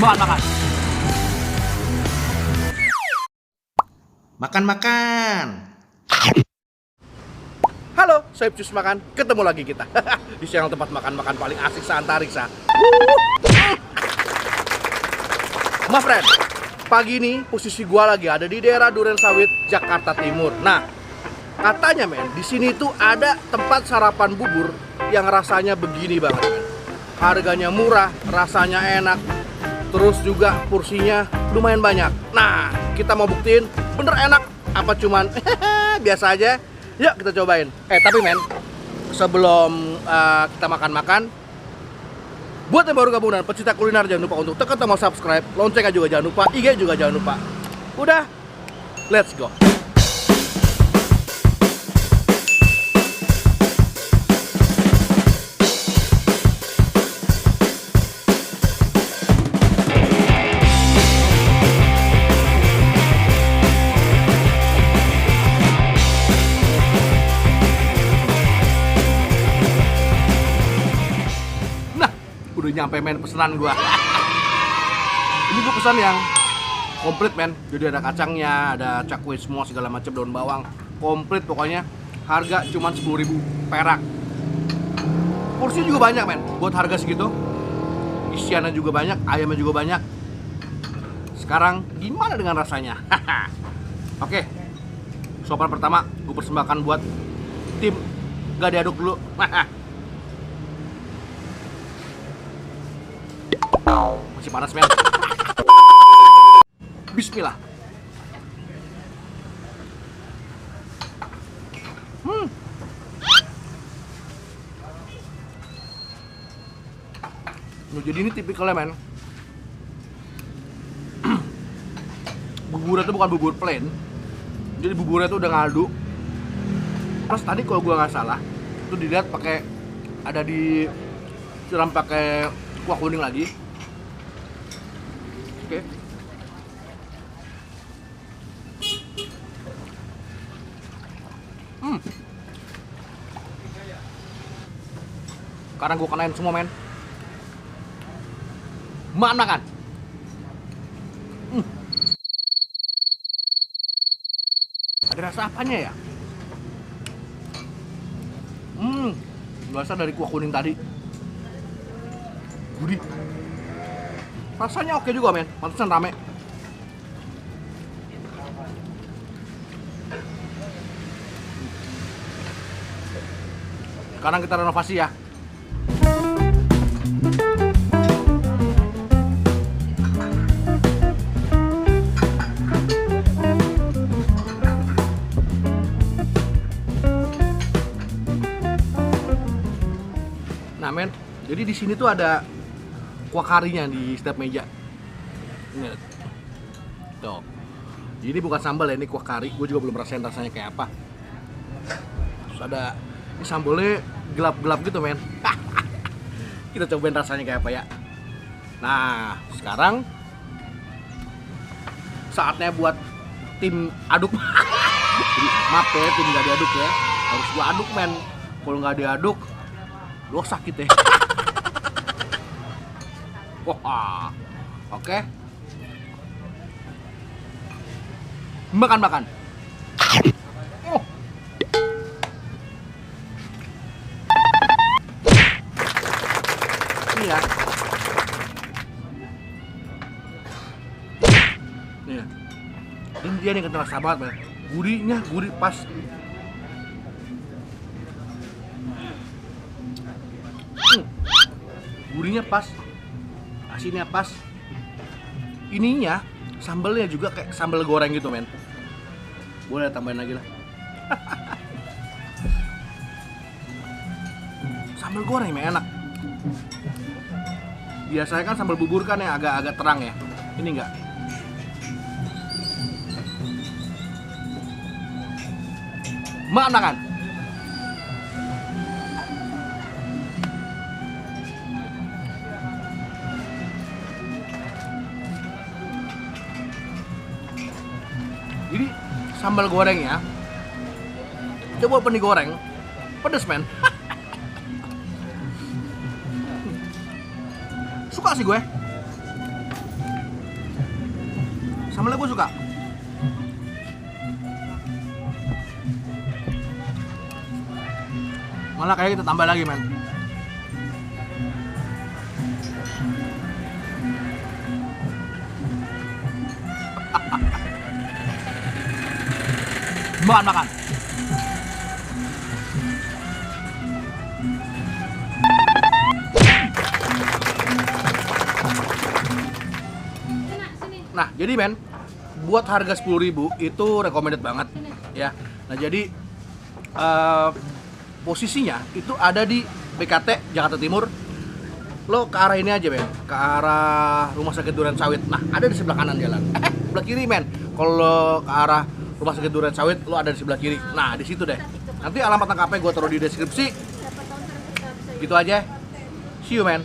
Makan. Makan. Halo, saya Cus Makan. Ketemu lagi kita di channel tempat makan-makan paling asik seantariksa. My friend, pagi ini posisi gua lagi ada di daerah Durensawit, Jakarta Timur. Nah, katanya men, di sini tuh ada tempat sarapan bubur yang rasanya begini banget men. Harganya murah, rasanya enak, terus juga porsinya lumayan banyak. Nah, kita mau buktiin bener enak apa cuman biasa aja. Yuk kita cobain. Tapi men, sebelum kita makan-makan, buat yang baru gabung dan pecinta kuliner jangan lupa untuk tekan tombol subscribe, loncengnya juga jangan lupa, IG juga jangan lupa. Udah, let's go. Udah nyampe men pesanan gua. Ini gua pesan yang komplit men. Jadi ada kacangnya, ada cakwe semua segala macam, daun bawang, komplit pokoknya. Harga cuma 10.000 perak. Porsi juga banyak men. Buat harga segitu. Isiannya juga banyak, ayamnya juga banyak. Sekarang gimana dengan rasanya? Oke. Sopan pertama gua persembahkan buat tim gak diaduk dulu. Masih panas men. Bismillah. Jadi ini tipikalnya men. Buburnya tuh bukan bubur plain. Jadi buburnya tuh udah ngaduk. Terus tadi kalau gua nggak salah, itu dilihat pakai ada di siram pakai kuah kuning lagi. Oke. Sekarang gue kenain semua men. Makan. Ada rasa apanya ya? Berasal dari kuah kuning tadi. Gurih. Rasanya oke juga men, pantesan rame. Sekarang kita renovasi ya. Nah men, jadi di sini tuh ada kuah karinya di setiap meja. Ini tuh. Ini bukan sambal ya, ini kuah kari. Gue juga belum rasain rasanya kayak apa. Terus ada ini sambalnya gelap-gelap gitu men. Kita cobain rasanya kayak apa ya. Nah sekarang saatnya buat tim aduk. Jadi, maaf ya tim gak diaduk ya. Harus gua aduk men. Kalau nggak diaduk lo sakit ya. Wah, oke. Makan. Oh. Ini ya. Nih ya. Ini dia nih kata rasa banget, man. Gurihnya gurih pas. Gurihnya pas, asinnya pas, ininya sambalnya juga kayak sambal goreng gitu men. Boleh tambahin lagi lah. Sambal goreng men enak. Biasanya kan sambal bubur kan yang agak-agak terang ya. Ini enggak. Makan. Jadi sambal gorengnya coba open digoreng, pedes men. Suka sih gue. Sambelnya gue suka. Malah kayak kita tambah lagi, men. Makan. Nah, jadi men, buat harga 10.000 itu recommended banget ya. Nah, jadi posisinya itu ada di BKT Jakarta Timur. Lo ke arah ini aja, men, ke arah Rumah Sakit Duren Sawit. Nah, ada di sebelah kanan jalan. Sebelah kiri, men. Kalau ke arah Rumah Sakit Duren Sawit, lo ada di sebelah kiri. Nah, di situ deh. Nanti alamat lengkapnya gue taruh di deskripsi. Gitu aja. See you, men.